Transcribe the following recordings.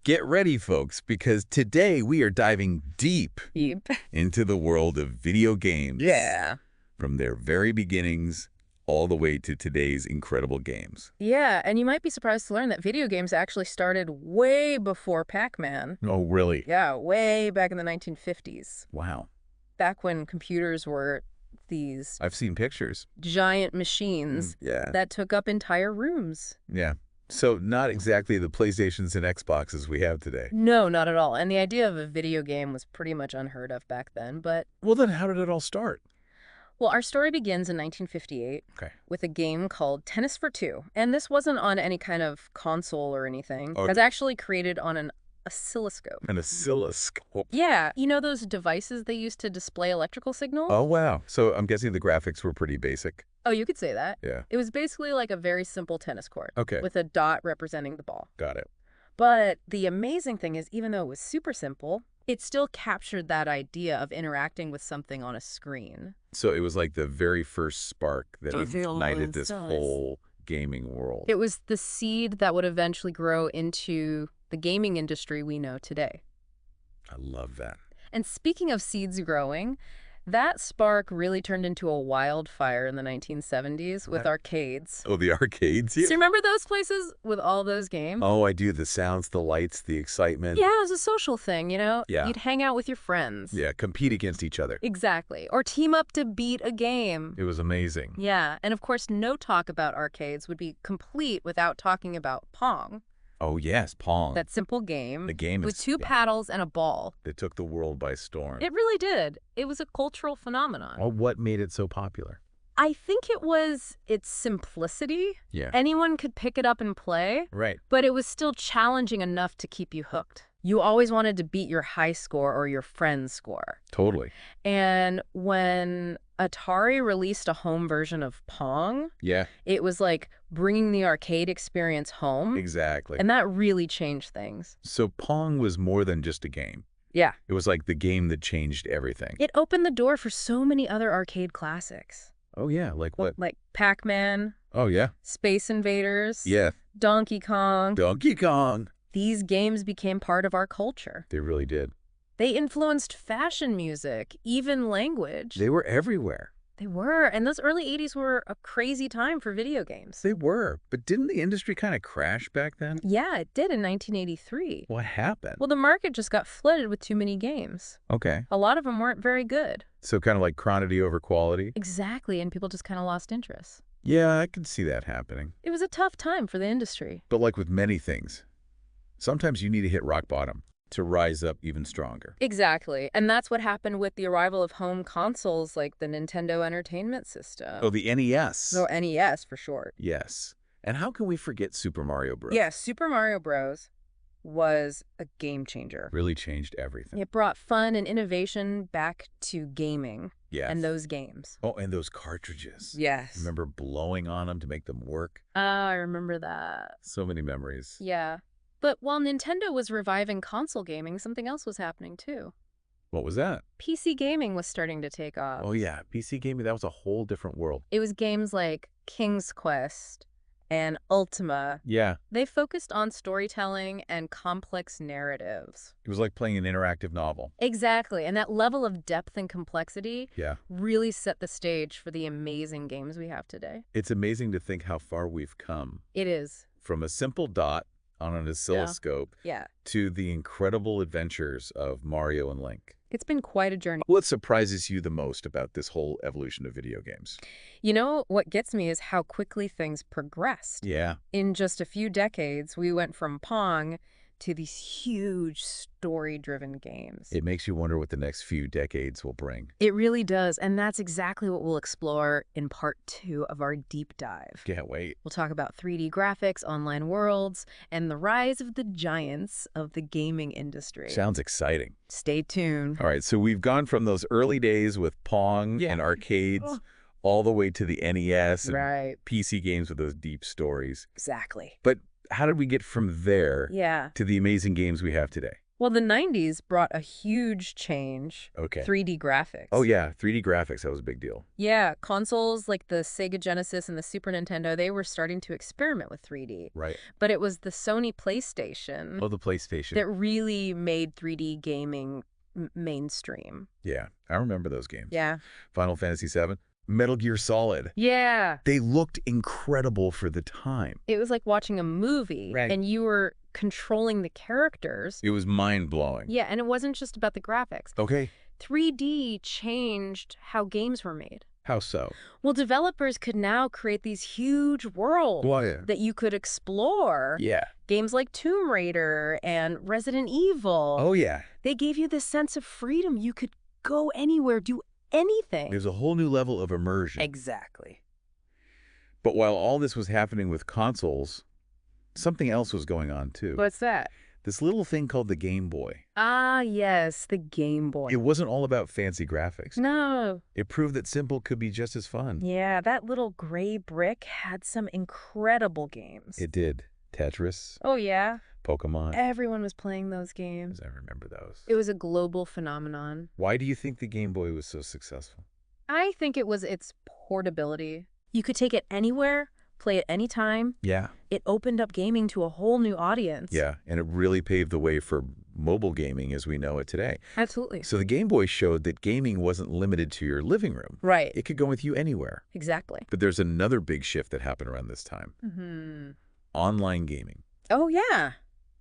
Get ready, folks, because today we are diving deep Deep. into the world of video games. Yeah. From their very beginnings all the way to today's incredible games. Yeah, and you might be surprised to learn that video games actually started way before Pac-Man. Oh, really? Yeah, way back in the 1950s. Wow. Back when computers were these I've seen pictures. giant machines Yeah. that took up entire rooms. Yeah. So not exactly the PlayStations and Xboxes we have today. No, not at all. And the idea of a video game was pretty much unheard of back then. But, Well, then how did it all start? well, our story begins in 1958 Okay. with a game called Tennis for Two. And this wasn't on any kind of console or anything. Oh. It was actually created on an oscilloscope. An oscilloscope. Yeah, you know those devices they used to display electrical signals? Oh, wow. So I'm guessing the graphics were pretty basic. Oh, you could say that. Yeah. It was basically like a very simple tennis court. Okay. With a dot representing the ball. Got it. But the amazing thing is, even though it was super simple, it still captured that idea of interacting with something on a screen. So it was like the very first spark that ignited this Nice. whole gaming world. It was the seed that would eventually grow into the gaming industry we know today. I love that. And speaking of seeds growing, that spark really turned into a wildfire in the 1970s with arcades. Oh, the arcades? So remember those places with all those games? Oh, I do. The sounds, the lights, the excitement. Yeah, it was a social thing, you know? Yeah. You'd hang out with your friends. Yeah, compete against each other. Exactly. Or team up to beat a game. It was amazing. Yeah, and of course, no talk about arcades would be complete without talking about Pong. Oh, yes, Pong. That simple game. The game with is- two paddles and a ball. that took the world by storm. It really did. It was a cultural phenomenon. Well, what made it so popular? I think it was its simplicity. Yeah. Anyone could pick it up and play, Right. but it was still challenging enough to keep you hooked. You always wanted to beat your high score or your friend's score. Totally. And when Atari released a home version of Pong, Yeah, it was like bringing the arcade experience home. exactly. And that really changed things. So Pong was more than just a game. Yeah. It was like the game that changed everything. It opened the door for so many other arcade classics. Oh, yeah. Like what? Like Pac-Man, Oh, yeah. Space Invaders, Yeah. Donkey Kong. Donkey Kong. These games became part of our culture. They really did. They influenced fashion music, even language. They were everywhere. They were. And those early 80s were a crazy time for video games. They were. But didn't the industry kind of crash back then? Yeah, it did in 1983. What happened? Well, the market just got flooded with too many games. Okay. A lot of them weren't very good. So kind of like quantity over quality? Exactly, and people just kind of lost interest. Yeah, I can see that happening. It was a tough time for the industry. But like with many things, sometimes you need to hit rock bottom to rise up even stronger. Exactly, and that's what happened with the arrival of home consoles like the Nintendo Entertainment System. Oh, the NES. Or NES for short. Yes. And how can we forget Super Mario Bros? Yeah, Super Mario Bros. Was a game changer. Really changed everything. It brought fun and innovation back to gaming Yes. and those games. Oh, and those cartridges. Yes. Remember blowing on them to make them work? I remember that. So many memories. Yeah. But while Nintendo was reviving console gaming, something else was happening too. What was that? PC gaming was starting to take off. Oh, yeah. PC gaming, that was a whole different world. It was games like King's Quest and Ultima. Yeah. They focused on storytelling and complex narratives. It was like playing an interactive novel. Exactly, and that level of depth and complexity Yeah. really set the stage for the amazing games we have today. It's amazing to think how far we've come It is. from a simple dot on an oscilloscope Yeah. to the incredible adventures of Mario and Link. It's been quite a journey. What surprises you the most about this whole evolution of video games? You know, what gets me is how quickly things progressed. Yeah. In just a few decades, we went from Pong to these huge story-driven games. It makes you wonder what the next few decades will bring. It really does, and that's exactly what we'll explore in part 2 of our deep dive. Can't wait. We'll talk about 3D graphics, online worlds, and the rise of the giants of the gaming industry. Sounds exciting. Stay tuned. All right, so we've gone from those early days with Pong and arcades all the way to the NES and Right, PC games with those deep stories. exactly. But how did we get from there Yeah. to the amazing games we have today? Well, the 90s brought a huge change. Okay. 3D graphics. Oh, yeah. 3D graphics, that was a big deal. Yeah, consoles like the Sega Genesis and the Super Nintendo, they were starting to experiment with 3D. Right. But it was the Sony PlayStation Oh, the PlayStation. that really made 3D gaming mainstream. Yeah, I remember those games. Yeah. Final Fantasy VII. Metal Gear Solid. Yeah. They looked incredible for the time. It was like watching a movie, Right. and you were controlling the characters. It was mind-blowing. Yeah, and it wasn't just about the graphics. Okay. 3D changed how games were made. How so? Well, developers could now create these huge worlds that you could explore. Yeah. Games like Tomb Raider and Resident Evil. Oh, yeah. They gave you this sense of freedom. You could go anywhere, do anything. There's a whole new level of immersion. Exactly. But while all this was happening with consoles, something else was going on, too. What's that? This little thing called the Game Boy. Ah, yes, the Game Boy. It wasn't all about fancy graphics. No. It proved that simple could be just as fun. Yeah, that little gray brick had some incredible games. It did. Tetris, Oh, yeah. Pokemon. Everyone was playing those games. I remember those. It was a global phenomenon. Why do you think the Game Boy was so successful? I think it was its portability. You could take it anywhere, play it anytime. Yeah. It opened up gaming to a whole new audience. Yeah, and it really paved the way for mobile gaming as we know it today. Absolutely. So the Game Boy showed that gaming wasn't limited to your living room. Right. It could go with you anywhere. Exactly. But there's another big shift that happened around this time. Mm-hmm. Online gaming. Oh, yeah.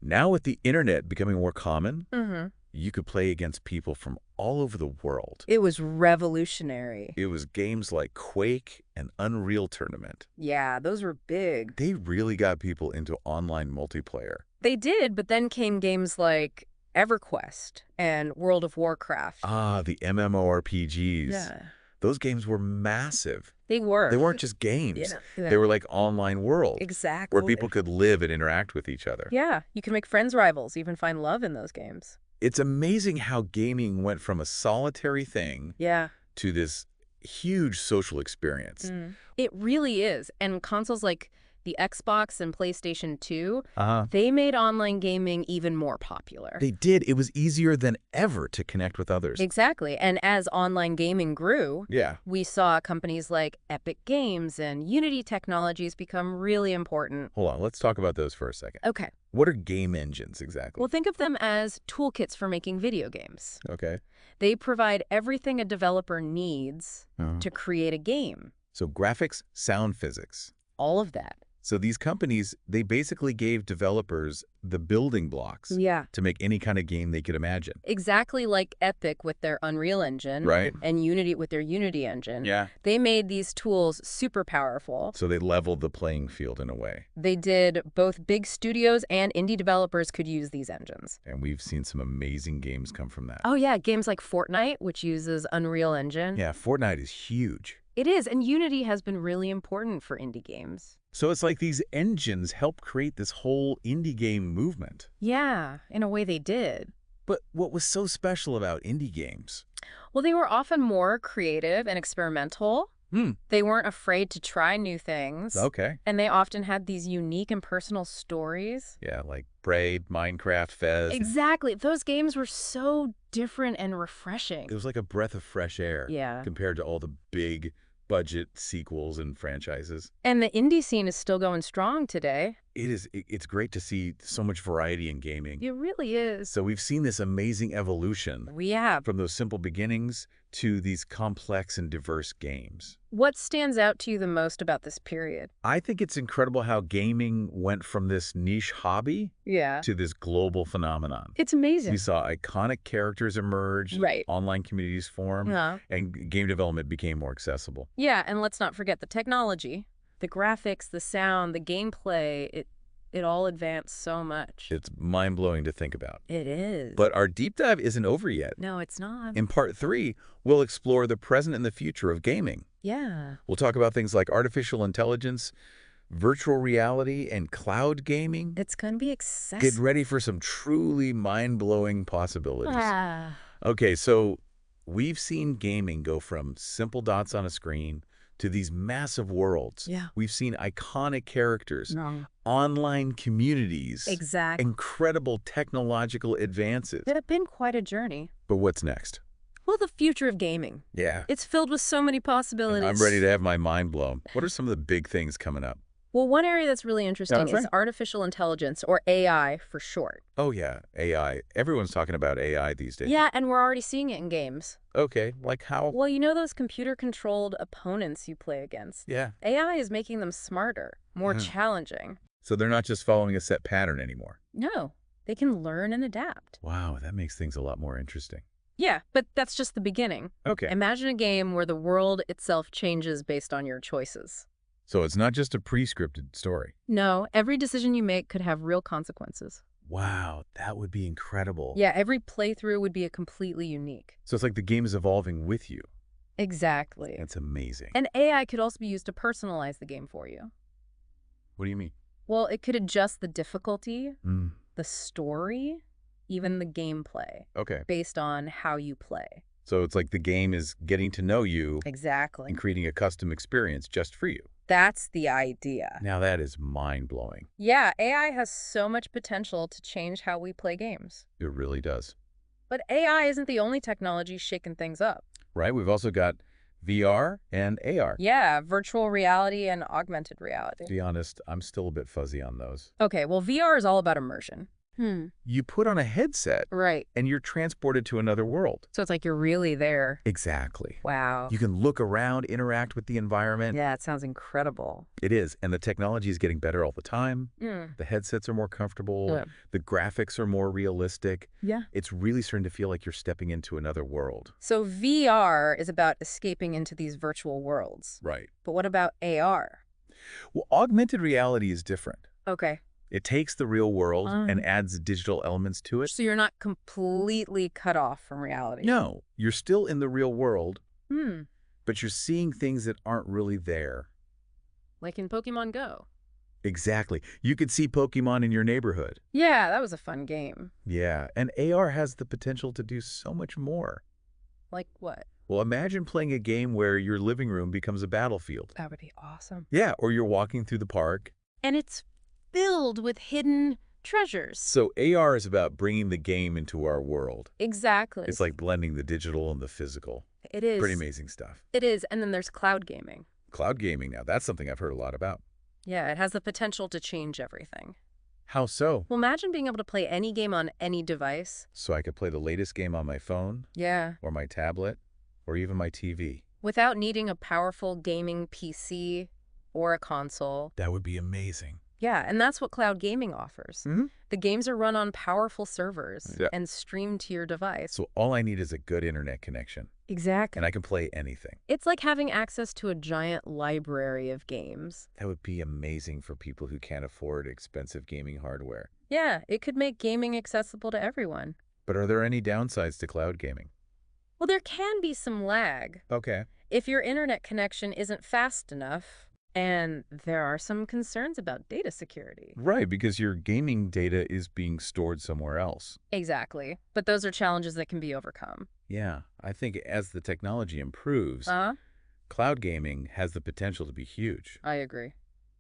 Now with the internet becoming more common, Mm-hmm. you could play against people from all over the world. It was revolutionary. It was games like Quake and Unreal Tournament. Yeah, those were big. They really got people into online multiplayer. They did, but then came games like EverQuest and World of Warcraft. Ah, the MMORPGs. Yeah. Those games were massive. They were. They weren't just games. Yeah. They were like online worlds. Exactly. Where people could live and interact with each other. Yeah, you can make friends, rivals, even find love in those games. It's amazing how gaming went from a solitary thing Yeah. to this huge social experience. It really is. And consoles like the Xbox and PlayStation 2, Uh-huh. they made online gaming even more popular. They did. It was easier than ever to connect with others. Exactly. And as online gaming grew, Yeah. we saw companies like Epic Games and Unity Technologies become really important. Hold on. Let's talk about those for a second. Okay. What are game engines exactly? Well, think of them as toolkits for making video games. Okay. They provide everything a developer needs to create a game. So graphics, sound physics. All of that. So these companies, they basically gave developers the building blocks Yeah. to make any kind of game they could imagine. Exactly like Epic with their Unreal Engine. Right. And Unity with their Unity Engine. Yeah. They made these tools super powerful. So they leveled the playing field in a way. They did. Both big studios and indie developers could use these engines. And we've seen some amazing games come from that. Oh, yeah. Games like Fortnite, which uses Unreal Engine. Yeah, Fortnite is huge. It is. And Unity has been really important for indie games. So it's like these engines help create this whole indie game movement. Yeah, in a way they did. But what was so special about indie games? Well, they were often more creative and experimental. They weren't afraid to try new things. Okay. And they often had these unique and personal stories. Yeah, like Braid, Minecraft, Fez. Exactly. Those games were so different and refreshing. It was like a breath of fresh air. Yeah. Compared to all the big budget sequels and franchises. And the indie scene is still going strong today. It's great to see so much variety in gaming. It really is. So we've seen this amazing evolution We have. from those simple beginnings to these complex and diverse games. What stands out to you the most about this period? I think it's incredible how gaming went from this niche hobby Yeah. to this global phenomenon. It's amazing. We saw iconic characters emerge, Right. online communities form, Yeah. and game development became more accessible. Yeah, and let's not forget the technology. The graphics, the sound, the gameplay, it all advanced so much. It's mind-blowing to think about. It is. But our deep dive isn't over yet. No, it's not. In part 3, we'll explore the present and the future of gaming. Yeah. We'll talk about things like artificial intelligence, virtual reality, and cloud gaming. It's going to be excessive. Get ready for some truly mind-blowing possibilities. Ah. Okay, so we've seen gaming go from simple dots on a screen to these massive worlds. Yeah. We've seen iconic characters, No. online communities, Exactly. incredible technological advances. It's been quite a journey. But what's next? Well, the future of gaming. Yeah. It's filled with so many possibilities. I'm ready to have my mind blown. What are some of the big things coming up? Well, one area that's really interesting That's is right. artificial intelligence, or AI for short. Oh, yeah, AI. Everyone's talking about AI these days. Yeah, and we're already seeing it in games. Okay, like how? Well, you know those computer-controlled opponents you play against? Yeah. AI is making them smarter, more Yeah. challenging. So they're not just following a set pattern anymore. No, they can learn and adapt. Wow, that makes things a lot more interesting. Yeah, but that's just the beginning. Okay. Imagine a game where the world itself changes based on your choices. So it's not just a pre-scripted story. No, every decision you make could have real consequences. Wow, that would be incredible. Yeah, every playthrough would be a completely unique. So it's like the game is evolving with you. Exactly. That's amazing. And AI could also be used to personalize the game for you. What do you mean? Well, it could adjust the difficulty, Mm. the story, even the gameplay, Okay. based on how you play. So it's like the game is getting to know you Exactly. and creating a custom experience just for you. That's the idea. Now that is mind-blowing. Yeah, AI has so much potential to change how we play games. It really does. But AI isn't the only technology shaking things up. Right? We've also got VR and AR. Yeah, virtual reality and augmented reality. To be honest, I'm still a bit fuzzy on those. Okay, well, VR is all about immersion. You put on a headset Right. and you're transported to another world. So it's like you're really there. Exactly. Wow. You can look around, interact with the environment. Yeah, it sounds incredible. It is. And the technology is getting better all the time. Mm. The headsets are more comfortable. Yeah. The graphics are more realistic. Yeah. It's really starting to feel like you're stepping into another world. So VR is about escaping into these virtual worlds. Right. But what about AR? Well, augmented reality is different. Okay. It takes the real world Uh. and adds digital elements to it. So you're not completely cut off from reality. No, you're still in the real world, Hmm. but you're seeing things that aren't really there. Like in Pokemon Go. Exactly. You could see Pokemon in your neighborhood. Yeah, that was a fun game. Yeah, and AR has the potential to do so much more. Like what? Well, imagine playing a game where your living room becomes a battlefield. That would be awesome. Yeah, or you're walking through the park. And it's filled with hidden treasures. So AR is about bringing the game into our world. Exactly. It's like blending the digital and the physical. It is. Pretty amazing stuff. It is. And then there's cloud gaming. Cloud gaming now, that's something I've heard a lot about. Yeah, it has the potential to change everything. How so? Well, imagine being able to play any game on any device. So I could play the latest game on my phone, Yeah. or my tablet, or even my TV. Without needing a powerful gaming PC or a console. That would be amazing. Yeah, and that's what cloud gaming offers. Mm-hmm. The games are run on powerful servers Yeah. and streamed to your device. So all I need is a good internet connection, Exactly. and I can play anything. It's like having access to a giant library of games. That would be amazing for people who can't afford expensive gaming hardware. Yeah, it could make gaming accessible to everyone. But are there any downsides to cloud gaming? Well, there can be some lag Okay. if your internet connection isn't fast enough, and there are some concerns about data security. Right, because your gaming data is being stored somewhere else. Exactly. But those are challenges that can be overcome. Yeah, I think as the technology improves, Uh-huh. cloud gaming has the potential to be huge. I agree.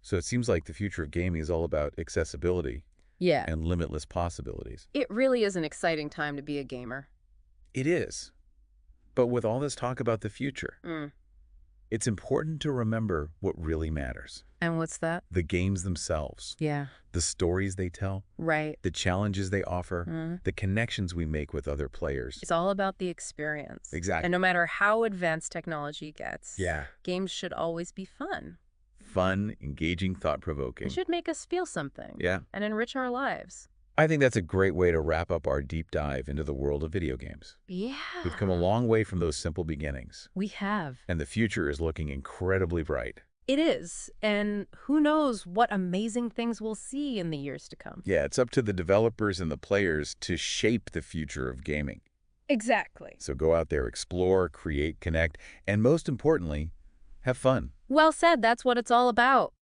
So it seems like the future of gaming is all about accessibility Yeah. and limitless possibilities. It really is an exciting time to be a gamer. It is. But with all this talk about the future, it's important to remember what really matters. And what's that? The games themselves, Yeah. the stories they tell, Right. the challenges they offer, the connections we make with other players. It's all about the experience. Exactly. And no matter how advanced technology gets, Yeah. games should always be fun. Fun, engaging, thought-provoking. It should make us feel something. Yeah. And enrich our lives. I think that's a great way to wrap up our deep dive into the world of video games. Yeah. We've come a long way from those simple beginnings, We have. and the future is looking incredibly bright. It is. And who knows what amazing things we'll see in the years to come. Yeah, it's up to the developers and the players to shape the future of gaming. Exactly. So go out there, explore, create, connect, and most importantly, have fun. Well said. That's what it's all about.